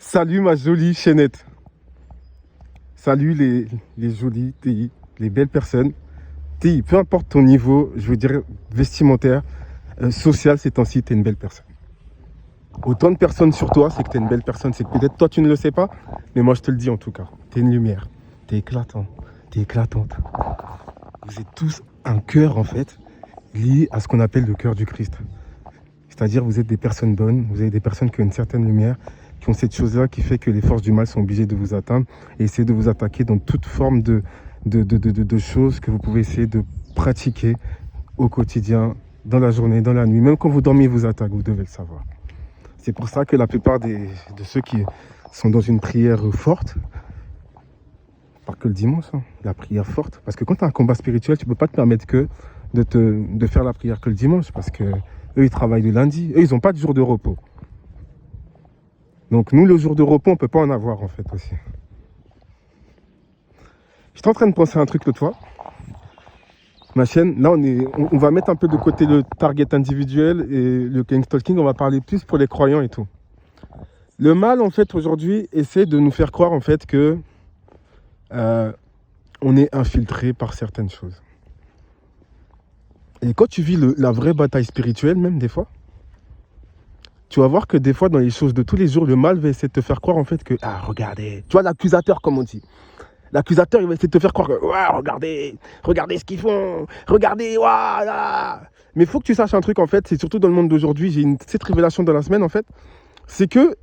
Salut ma jolie chaînette. Salut les jolies TI, les belles personnes. TI, peu importe ton niveau, je veux dire vestimentaire, social, ces temps-ci, t'es une belle personne. Autant de personnes sur toi, c'est que t'es une belle personne. C'est que peut-être toi tu ne le sais pas, mais moi je te le dis en tout cas. T'es une lumière, t'es éclatant, t'es éclatante. Vous êtes tous un cœur en fait, lié à ce qu'on appelle le cœur du Christ. C'est-à-dire vous êtes des personnes bonnes, vous avez des personnes qui ont une certaine lumière, qui ont cette chose-là qui fait que les forces du mal sont obligées de vous atteindre et essayer de vous attaquer dans toute forme de choses que vous pouvez essayer de pratiquer au quotidien, dans la journée, dans la nuit. Même quand vous dormez, ils vous attaquent, vous devez le savoir. C'est pour ça que la plupart de ceux qui sont dans une prière forte, pas que le dimanche, hein, la prière forte, parce que quand tu as un combat spirituel, tu ne peux pas te permettre que de faire la prière que le dimanche, parce que eux, ils travaillent le lundi. Eux, ils n'ont pas de jour de repos. Donc nous, le jour de repos, on ne peut pas en avoir, en fait, aussi. J'étais en train de penser à un truc l'autre fois. Ma chaîne, là, on va mettre un peu de côté le target individuel et le gang stalking. On va parler plus pour les croyants et tout. Le mal, en fait, aujourd'hui, essaie de nous faire croire, en fait, que on est infiltré par certaines choses. Et quand tu vis la vraie bataille spirituelle, même des fois, tu vas voir que des fois, dans les choses de tous les jours, le mal va essayer de te faire croire, en fait, que, ah, regardez, tu vois, l'accusateur, comme on dit. L'accusateur, il va essayer de te faire croire que, ouais, regardez ce qu'ils font, regardez, voilà. Mais il faut que tu saches un truc, en fait, c'est surtout dans le monde d'aujourd'hui, cette révélation dans la semaine, en fait, c'est que,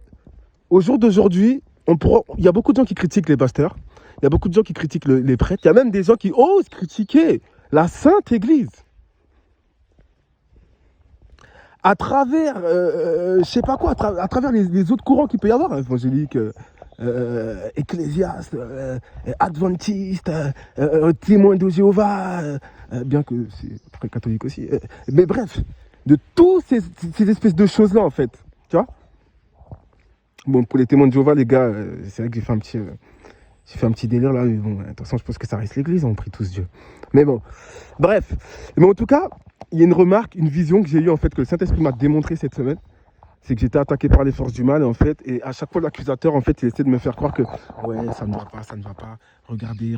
au jour d'aujourd'hui, il y a beaucoup de gens qui critiquent les pasteurs, il y a beaucoup de gens qui critiquent les prêtres, il y a même des gens qui osent critiquer la Sainte Église. À travers, je sais pas quoi, à travers les autres courants qu'il peut y avoir, évangélique, ecclésiaste, adventiste, témoin de Jéhovah, bien que c'est très catholique aussi. Mais bref, de toutes ces espèces de choses-là, en fait. Tu vois? Bon, pour les témoins de Jéhovah, les gars, c'est vrai que j'ai fait un petit délire là. Mais bon, de toute façon, je pense que ça reste l'église, on prie tous Dieu. Mais bon, bref. Mais en tout cas, il y a une remarque, une vision que j'ai eue, en fait, que le Saint-Esprit m'a démontré cette semaine. C'est que j'étais attaqué par les forces du mal, en fait, et à chaque fois, l'accusateur, en fait, il essayait de me faire croire que, ouais, ça ne va pas, ça ne va pas, regardez.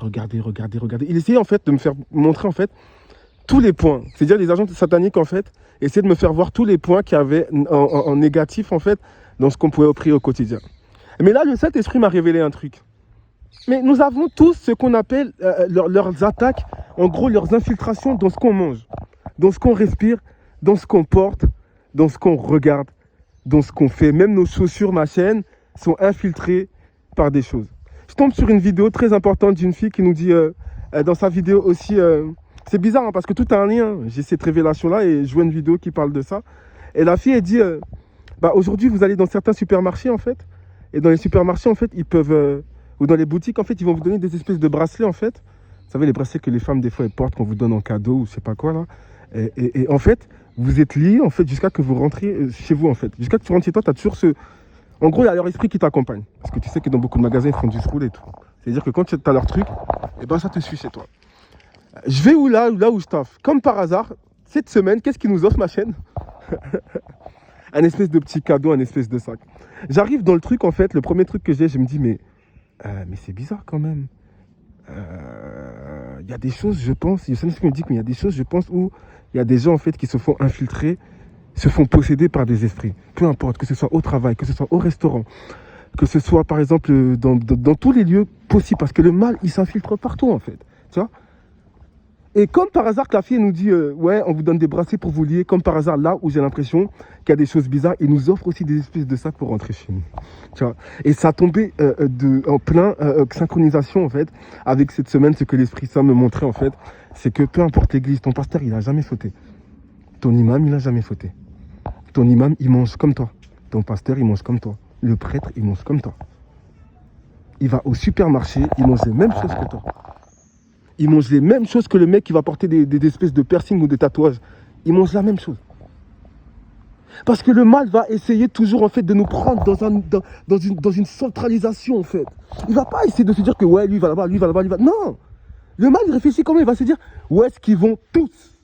Il essayait, en fait, de me faire montrer, en fait, tous les points. C'est-à-dire, les agents sataniques, en fait, essayaient de me faire voir tous les points qu'il y avait en négatif, en fait, dans ce qu'on pouvait offrir au quotidien. Mais là, le Saint-Esprit m'a révélé un truc. Mais nous avons tous ce qu'on appelle leurs attaques, en gros, leurs infiltrations dans ce qu'on mange, dans ce qu'on respire, dans ce qu'on porte, dans ce qu'on regarde, dans ce qu'on fait. Même nos chaussures, ma chaîne, sont infiltrées par des choses. Je tombe sur une vidéo très importante d'une fille qui nous dit, dans sa vidéo aussi, c'est bizarre hein, parce que tout a un lien. J'ai cette révélation-là et je vois une vidéo qui parle de ça. Et la fille, elle dit, aujourd'hui, vous allez dans certains supermarchés, en fait. Et dans les supermarchés, en fait, ils peuvent, ou dans les boutiques, en fait, ils vont vous donner des espèces de bracelets, en fait. Vous savez, les bracelets que les femmes, des fois, elles portent qu'on vous donne en cadeau ou je sais pas quoi, là. Et en fait, vous êtes liés, en fait, jusqu'à que vous rentriez chez vous, en fait. Jusqu'à que tu rentres chez toi, tu as toujours ce... En gros, il y a leur esprit qui t'accompagne. Parce que tu sais que dans beaucoup de magasins, ils font du scroll et tout. C'est-à-dire que quand tu as leur truc, et ben ça te suit chez toi. Je vais là où je taffe. Comme par hasard, cette semaine, qu'est-ce qu'ils nous offre, ma chaîne? Un espèce de petit cadeau, un espèce de sac. J'arrive dans le truc, en fait, le premier truc que j'ai, je me dis, mais c'est bizarre quand même. Il y a des choses, je pense, le Saint-Esprit me dit qu'il y a des choses, je pense, où il y a des gens, en fait, qui se font infiltrer, se font posséder par des esprits. Peu importe, que ce soit au travail, que ce soit au restaurant, que ce soit, par exemple, dans tous les lieux possibles. Parce que le mal, il s'infiltre partout, en fait. Tu vois? Et comme par hasard que la fille nous dit, ouais, on vous donne des bracelets pour vous lier. Comme par hasard, là où j'ai l'impression qu'il y a des choses bizarres, il nous offre aussi des espèces de sacs pour rentrer chez nous. Tu vois. Et ça a tombé en plein synchronisation, en fait, avec cette semaine, ce que l'Esprit Saint me montrait, en fait, c'est que peu importe l'église, ton pasteur, il n'a jamais fauté. Ton imam, il n'a jamais fauté. Ton imam, il mange comme toi. Ton pasteur, il mange comme toi. Le prêtre, il mange comme toi. Il va au supermarché, il mange les mêmes choses que toi. Il mange les mêmes choses que le mec qui va porter des espèces de piercings ou des tatouages. Il mange la même chose. Parce que le mal va essayer toujours en fait de nous prendre dans une centralisation en fait. Il va pas essayer de se dire que ouais lui il va là-bas, lui il va là-bas, lui il va... Non. Le mal il réfléchit comment il va se dire où est-ce qu'ils vont tous.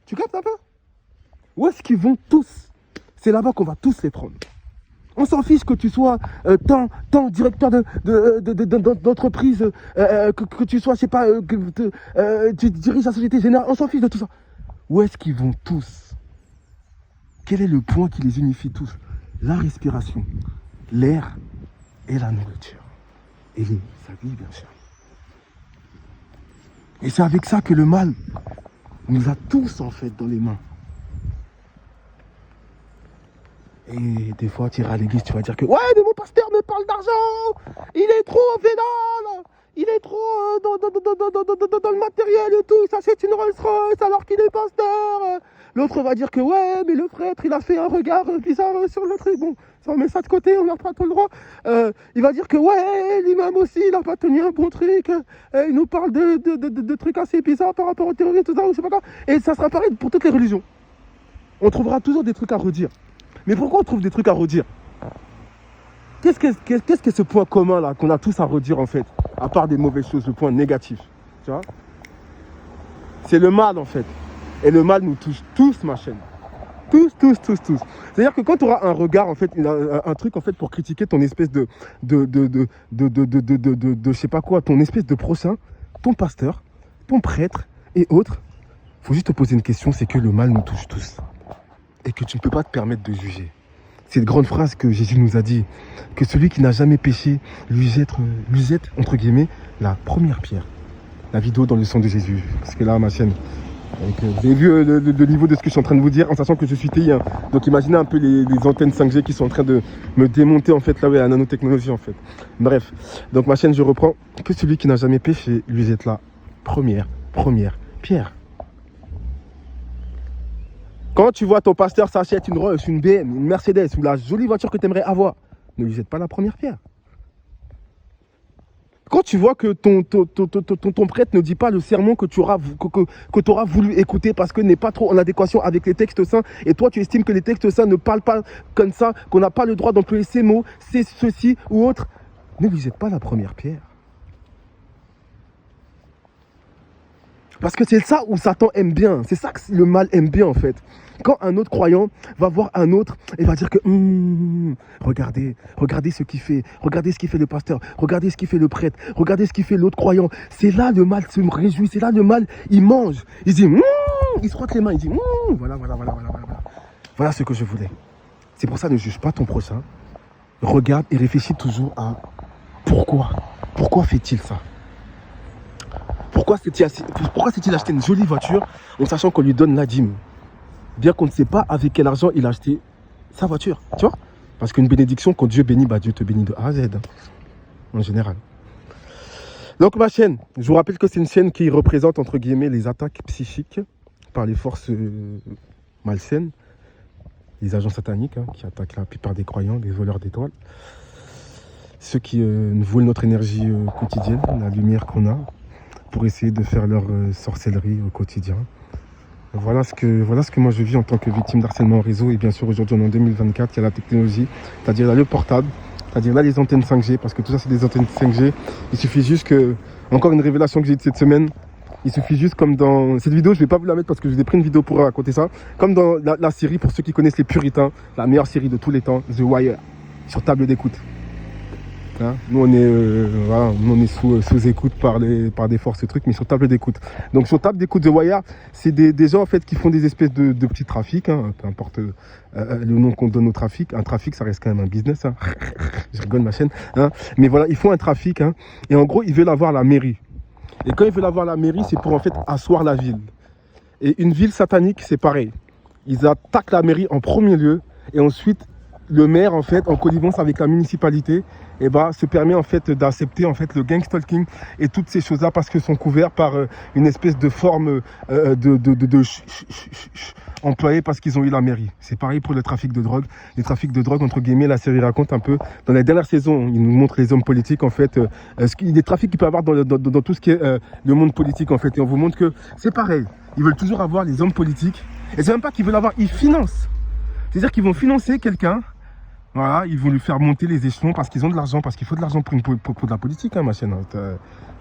Tu captes un peu? Où est-ce qu'ils vont tous? c'est là-bas qu'on va tous les prendre. On s'en fiche que tu sois tant directeur d'entreprise, que tu sois, je sais pas, tu diriges la Société Générale, on s'en fiche de tout ça. Où est-ce qu'ils vont tous? Quel est le point qui les unifie tous? La respiration, l'air et la nourriture. Et sa vie, bien sûr. Et c'est avec ça que le mal nous a tous, en fait, dans les mains. Et des fois, tu iras à l'église, tu vas dire que ouais, mais mon pasteur me parle d'argent, il est trop vénal, il est trop dans le matériel et tout, il s'achète une Rolls Royce alors qu'il est pasteur. L'autre va dire que ouais, mais le prêtre, il a fait un regard bizarre sur le truc. Bon, ça, on met ça de côté, on n'a pas tout le droit. Il va dire que ouais, l'imam aussi, il n'a pas tenu un bon truc. Il nous parle de trucs assez bizarres par rapport au terrorisme, tout ça, ou je sais pas quoi. Et ça sera pareil pour toutes les religions. On trouvera toujours des trucs à redire. Mais pourquoi on trouve des trucs à redire? Qu'est-ce que ce point commun là qu'on a tous à redire en fait? À part des mauvaises choses, le point négatif. Tu vois? C'est le mal en fait. Et le mal nous touche tous, ma chaîne. Tous. C'est-à-dire que quand tu auras un regard, en fait, un truc en fait pour critiquer ton espèce de je sais pas quoi, ton espèce de prochain, ton pasteur, ton prêtre et autres, faut juste te poser une question, c'est que le mal nous touche tous. Et que tu ne peux pas te permettre de juger. Cette grande phrase que Jésus nous a dit, que celui qui n'a jamais péché lui jette, entre guillemets, la première pierre. La vidéo dans le sang de Jésus. Parce que là, ma chaîne, vous avez vu le niveau de ce que je suis en train de vous dire, en sachant que je suis TI. Hein. Donc imaginez un peu les antennes 5G qui sont en train de me démonter, en fait, là, ouais, la nanotechnologie, en fait. Bref, donc ma chaîne, je reprends. Que celui qui n'a jamais péché lui jette la première pierre. Quand tu vois ton pasteur s'achète une Rolls, une BM, une Mercedes ou la jolie voiture que tu aimerais avoir, ne lui jette pas la première pierre. Quand tu vois que ton prêtre ne dit pas le sermon que tu auras voulu écouter parce que n'est pas trop en adéquation avec les textes saints, et toi tu estimes que les textes saints ne parlent pas comme ça, qu'on n'a pas le droit d'employer ces mots, c'est ceci ou autre, ne lui jette pas la première pierre. Parce que c'est ça où Satan aime bien, c'est ça que le mal aime bien en fait. Quand un autre croyant va voir un autre et va dire que regardez ce qu'il fait, regardez ce qu'il fait le pasteur, regardez ce qu'il fait le prêtre, regardez ce qu'il fait l'autre croyant. C'est là le mal se réjouit, c'est là le mal, il mange, il se dit il se frotte les mains, il dit voilà. Voilà ce que je voulais. C'est pour ça ne juge pas ton prochain. Regarde et réfléchis toujours à pourquoi fait-il ça? Pourquoi s'est-il acheté une jolie voiture en sachant qu'on lui donne la dîme? Bien qu'on ne sait pas avec quel argent il a acheté sa voiture, tu vois? Parce qu'une bénédiction, quand Dieu bénit, Dieu te bénit de A à Z, en général. Donc ma chaîne, je vous rappelle que c'est une chaîne qui représente, entre guillemets, les attaques psychiques par les forces malsaines, les agents sataniques qui attaquent la plupart des croyants, des voleurs d'étoiles. Ceux qui nous volent notre énergie quotidienne, la lumière qu'on a, pour essayer de faire leur sorcellerie au quotidien. Voilà ce que moi je vis en tant que victime d'harcèlement en réseau. Et bien sûr aujourd'hui on est en 2024, il y a la technologie, c'est-à-dire là le portable, c'est-à-dire là les antennes 5G, parce que tout ça c'est des antennes 5G. Il suffit juste que, encore une révélation que j'ai eue cette semaine, il suffit juste comme dans cette vidéo, je vais pas vous la mettre parce que je vous ai pris une vidéo pour raconter ça, comme dans la série, pour ceux qui connaissent les Puritains, la meilleure série de tous les temps, The Wire, sur table d'écoute. Hein, nous on est sous écoute par des forces trucs, mais sur table d'écoute. Donc sur table d'écoute The Wire, c'est des gens en fait qui font des espèces de petits trafics, peu importe le nom qu'on donne au trafic. Un trafic, ça reste quand même un business. Je rigole ma chaîne. Mais voilà, ils font un trafic et en gros ils veulent avoir la mairie. Et quand ils veulent avoir la mairie, c'est pour en fait asseoir la ville. Et une ville satanique, c'est pareil. Ils attaquent la mairie en premier lieu et ensuite le maire en fait en connivence avec la municipalité se permet en fait d'accepter en fait le gang stalking et toutes ces choses là parce que sont couverts par une espèce de forme employée parce qu'ils ont eu la mairie. C'est pareil pour le trafic de drogue. Les trafics de drogue, entre guillemets, la série raconte un peu, dans la dernière saison, ils nous montrent les hommes politiques en fait, des trafics qu'il peut y avoir dans tout ce qui est le monde politique en fait, et on vous montre que c'est pareil, ils veulent toujours avoir les hommes politiques, et c'est même pas qu'ils veulent avoir, ils financent. C'est-à-dire qu'ils vont financer quelqu'un Voilà, ils vont lui faire monter les échelons parce qu'ils ont de l'argent, parce qu'il faut de l'argent pour de la politique, hein, ma chaîne.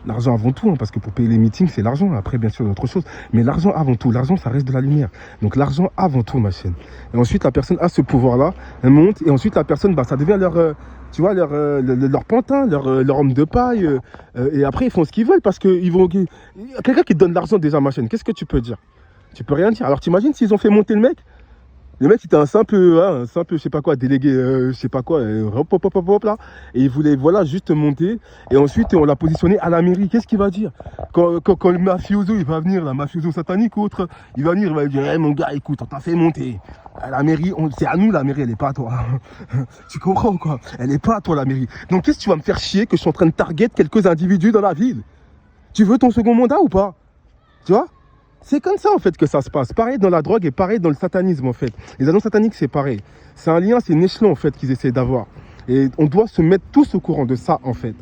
L'argent avant tout, hein, parce que pour payer les meetings, c'est l'argent. Après, bien sûr, autre chose. Mais l'argent avant tout. L'argent, ça reste de la lumière. Donc, l'argent avant tout, ma chaîne. Et ensuite, la personne a ce pouvoir-là, elle monte. Et ensuite, la personne, bah, ça devient leur, tu vois, leur pantin, leur homme de paille. Et après, ils font ce qu'ils veulent parce que ils vont. Quelqu'un qui te donne de l'argent déjà, ma chaîne, qu'est-ce que tu peux dire? Tu peux rien dire. Alors, t'imagines s'ils ont fait monter le mec? Le mec, c'était un simple, je sais pas quoi, délégué, je sais pas quoi, hop, hop, hop, hop, hop, là. Et il voulait, voilà, juste monter. Et ensuite, on l'a positionné à la mairie. Qu'est-ce qu'il va dire quand le mafioso, il va venir, la mafioso satanique ou autre, il va venir, il va dire, hey, mon gars, écoute, on t'a fait monter. À la mairie, c'est à nous, la mairie, elle est pas à toi. Tu comprends, quoi? Elle est pas à toi, la mairie. Donc, qu'est-ce que tu vas me faire chier que je suis en train de target quelques individus dans la ville? Tu veux ton second mandat ou pas? Tu vois? C'est comme ça en fait que ça se passe. Pareil dans la drogue et pareil dans le satanisme en fait. Les annonces sataniques c'est pareil. C'est un lien, c'est une échelon en fait qu'ils essaient d'avoir. Et on doit se mettre tous au courant de ça en fait.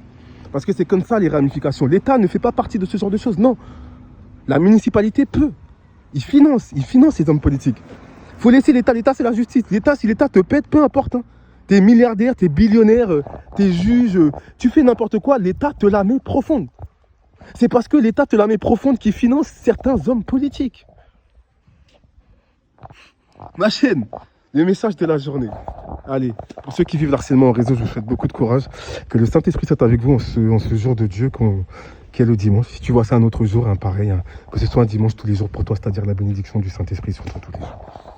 Parce que c'est comme ça les ramifications. L'État ne fait pas partie de ce genre de choses. Non. La municipalité peut. Il finance ces hommes politiques. Faut laisser l'État. L'État c'est la justice. L'État, si l'État te pète, peu importe. Hein. T'es milliardaire, t'es billionnaire, t'es juge, tu fais n'importe quoi, l'État te la met profonde. C'est parce que l'État te la met profonde qui finance certains hommes politiques. Ma chaîne, le message de la journée. Allez, pour ceux qui vivent l'harcèlement en réseau, je vous souhaite beaucoup de courage. Que le Saint-Esprit soit avec vous en ce jour de Dieu qui est le dimanche. Si tu vois ça un autre jour, pareil, que ce soit un dimanche tous les jours pour toi, c'est-à-dire la bénédiction du Saint-Esprit sur toi tous les jours.